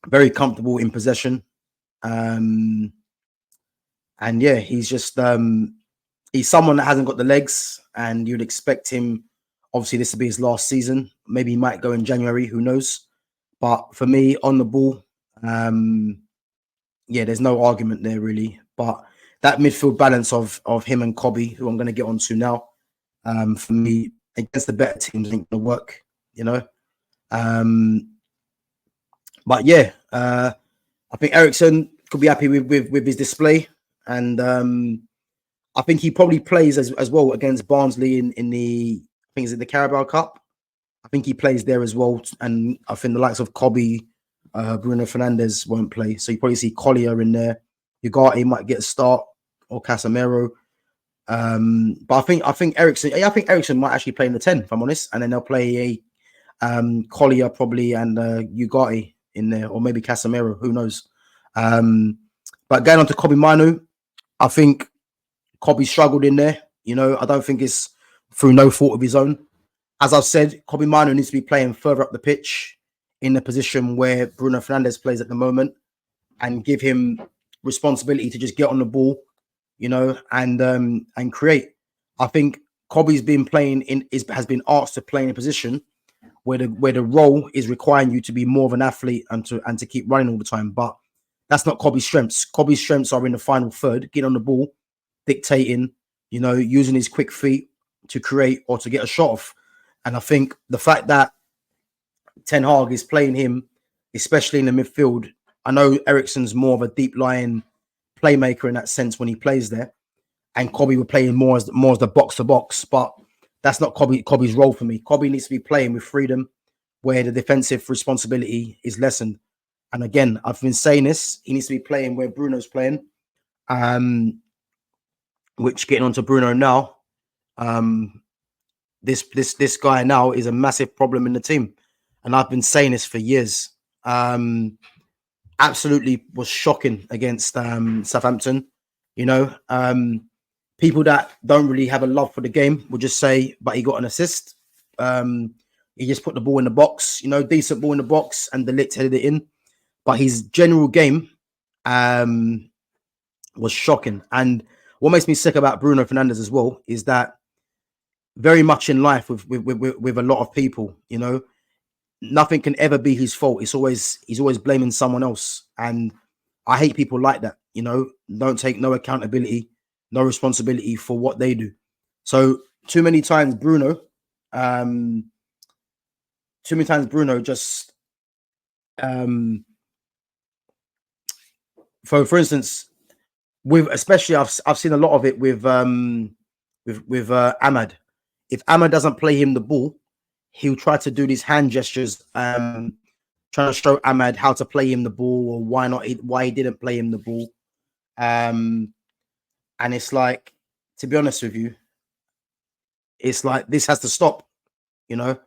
Very comfortable in possession. And yeah, he's just he's someone that hasn't got the legs, and you'd expect him. Obviously, this will be his last season. Maybe he might go in January. Who knows? But for me, on the ball, yeah, there's no argument there really. But that midfield balance of him and Kobbie, who I'm going to get onto now, for me against the better teams ain't going to work. You know. But yeah, I think Ericsson could be happy with his display, and I think he probably plays as well against Barnsley in the, I think is it the Carabao Cup. I think he plays there as well, and I think the likes of Kobbie, Bruno Fernandes won't play, so you probably see Collier in there. Ugarte might get a start, or Casemiro. But I think Ericsson might actually play in the 10, if I'm honest, and then they'll play a Collier probably and Ugarte in there, or maybe Casemiro, who knows. But going on to Kobbie Manu, I think Kobbie struggled in there. You know, I don't think it's through no fault of his own. As I've said, Kobbie Manu needs to be playing further up the pitch in the position where Bruno Fernandes plays at the moment, and give him responsibility to just get on the ball, you know, and create. I think Kobbie's been playing has been asked to play in a position where the role is requiring you to be more of an athlete and to keep running all the time. But that's not Kobbie's strengths. Kobbie's strengths are in the final third, getting on the ball, dictating, you know, using his quick feet to create or to get a shot off. And I think the fact that Ten Hag is playing him, especially in the midfield, I know Ericsson's more of a deep lying playmaker in that sense when he plays there, and Kobbie were playing more as the box to box, but that's not Kobbie's role for me. Kobbie needs to be playing with freedom, where the defensive responsibility is lessened. And again, I've been saying this, he needs to be playing where Bruno's playing. Which, getting on to Bruno now, this guy now is a massive problem in the team. And I've been saying this for years. Absolutely was shocking against Southampton. You know, people that don't really have a love for the game will just say, but he got an assist. He just put the ball in the box, you know, decent ball in the box, and De Ligt headed it in. But his general game was shocking. And what makes me sick about Bruno Fernandes as well is that very much in life with a lot of people, you know, nothing can ever be his fault. He's always blaming someone else. And I hate people like that, you know, don't take no accountability, no responsibility for what they do. So too many times Bruno just for instance, with especially I've seen a lot of it with Ahmad. If Ahmad doesn't play him the ball, he'll try to do these hand gestures, trying to show Ahmad how to play him the ball, or why he didn't play him the ball. And it's like, to be honest with you, it's like this has to stop. You know,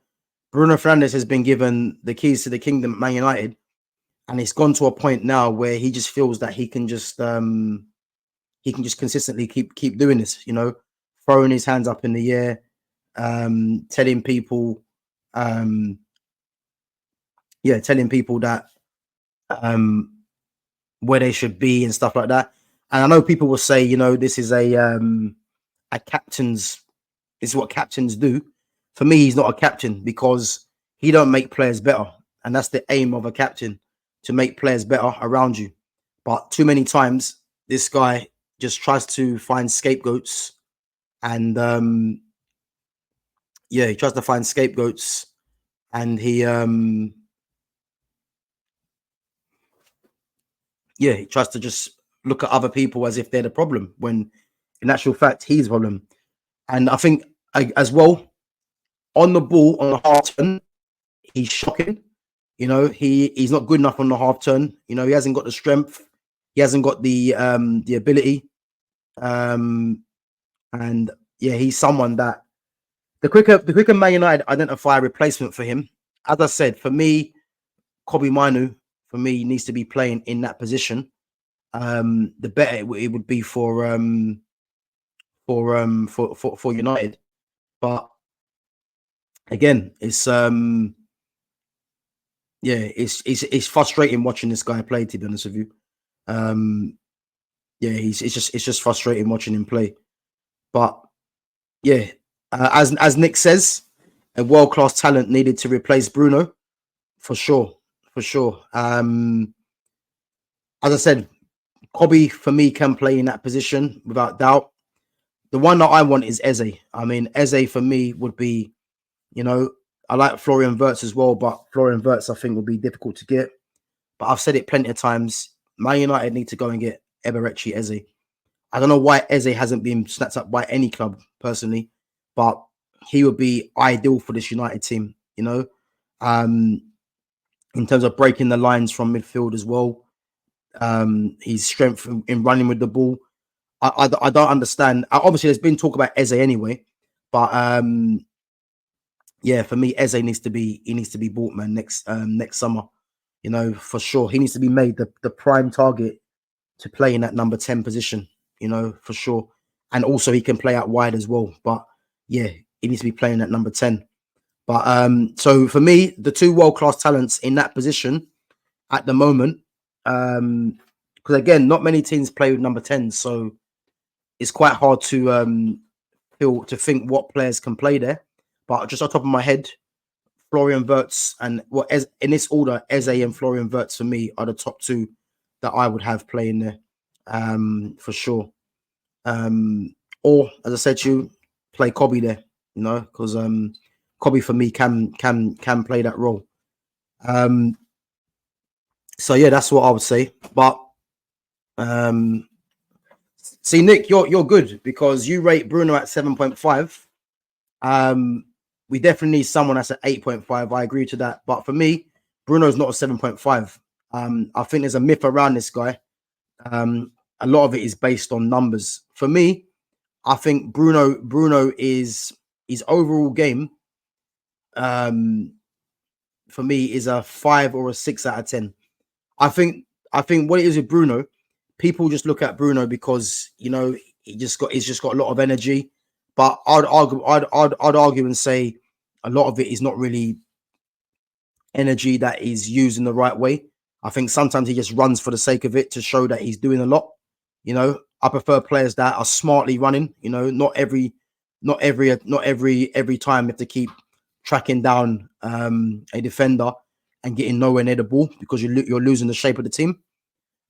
Bruno Fernandes has been given the keys to the kingdom at Man United, and it's gone to a point now where he just feels that he can just consistently keep doing this. You know, throwing his hands up in the air, telling people that where they should be and stuff like that. And I know people will say, you know, this is a captain's. This is what captains do. For me, he's not a captain because he don't make players better, and that's the aim of a captain, to make players better around you. But too many times, this guy just tries to find scapegoats, and he tries to find scapegoats, and he tries to just look at other people as if they're the problem, when in actual fact he's the problem. And I think as well, on the ball, on the half turn, he's shocking. You know, he's not good enough on the half turn. You know, he hasn't got the strength, he hasn't got the ability, and yeah, he's someone that the quicker Man United identify a replacement for him. As I said, for me, Kobbie Manu needs to be playing in that position. The better it would be for United. But again, it's yeah, it's frustrating watching this guy play. To be honest with you, yeah, it's just frustrating watching him play. But yeah, as Nick says, a world class talent needed to replace Bruno for sure, for sure. As I said, Kobbie for me can play in that position without doubt. The one that I want is Eze. I mean, Eze for me would be, you know, I like Florian Wirtz as well, but Florian Wirtz I think would be difficult to get. But I've said it plenty of times. Man United need to go and get Eberechi Eze. I don't know why Eze hasn't been snapped up by any club personally, but he would be ideal for this United team, you know, in terms of breaking the lines from midfield as well. His strength in running with the ball. I don't understand. Obviously, there's been talk about Eze anyway, but yeah, for me, Eze needs to be bought, man, next summer. You know, for sure, he needs to be made the prime target to play in that number 10 position. You know, for sure, and also he can play out wide as well. But yeah, he needs to be playing at number 10. But so for me, the two world class talents in that position at the moment, because again, not many teams play with number 10, so it's quite hard to think what players can play there. But just off the top of my head, Florian Wirtz and in this order, Eze and Florian Wirtz for me are the top two that I would have playing there, for sure. Or as I said to you, play Kobbie there, you know, because Kobbie for me can play that role. So yeah, that's what I would say. But see, Nick, you're good because you rate Bruno at 7.5. We definitely need someone that's at 8.5. I agree to that. But for me, Bruno's not a 7.5. I think there's a myth around this guy. A lot of it is based on numbers. For me, I think Bruno is his overall game. For me, is a 5 or a 6 out of 10. I think what it is with Bruno, people just look at Bruno because you know he's just got a lot of energy. But I'd argue and say a lot of it is not really energy that is used in the right way. I think sometimes he just runs for the sake of it to show that he's doing a lot. You know, I prefer players that are smartly running. You know, not every time you have to keep tracking down a defender and getting nowhere near the ball because you're losing the shape of the team.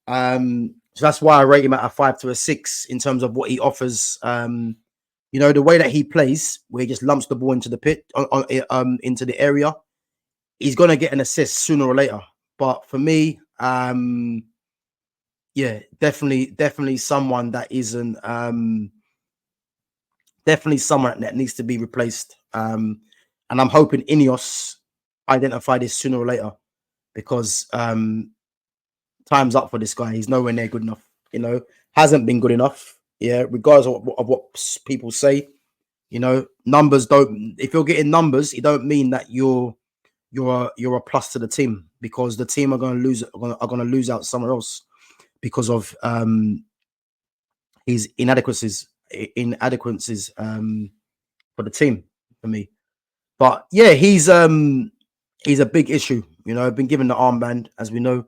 So that's why I rate him at a 5 to a 6 in terms of what he offers. You know, the way that he plays, where he just lumps the ball into the pit, into the area, he's gonna get an assist sooner or later. But for me, yeah, definitely someone that isn't, definitely someone that needs to be replaced. And I'm hoping Ineos identify this sooner or later because time's up for this guy. He's nowhere near good enough. You know, hasn't been good enough. Yeah, regardless of what people say. You know, numbers don't. If you're getting numbers, it don't mean that you're a plus to the team because the team are going to lose. Are going to lose out somewhere else because of his inadequacies for the team for me. But yeah, he's a big issue. You know, been given the armband as we know,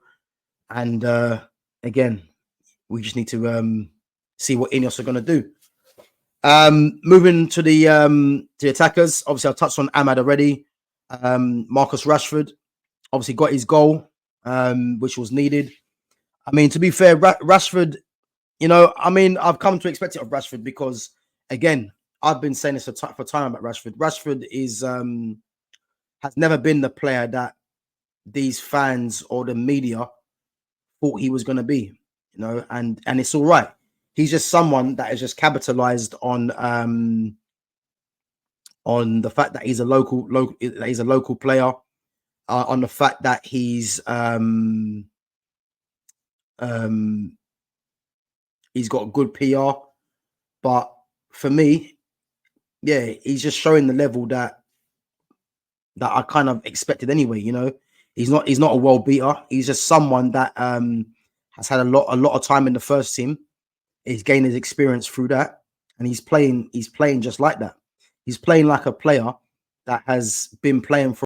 and again, we just need to see what Ineos are going to do. Moving to the attackers. Obviously, I touched on Ahmad already. Marcus Rashford obviously got his goal, which was needed. I mean, to be fair, Rashford, you know, I mean, I've come to expect it of Rashford because, again, I've been saying this for time about Rashford. Rashford is has never been the player that these fans or the media thought he was going to be, you know, and it's all right. He's just someone that has just capitalized on the fact that he's a local player, on the fact that he's got good PR. But for me, yeah, he's just showing the level that I kind of expected anyway. You know, he's not a world beater. He's just someone that has had a lot of time in the first team. He's gained his experience through that, and he's playing just like that. He's playing like a player that has been playing for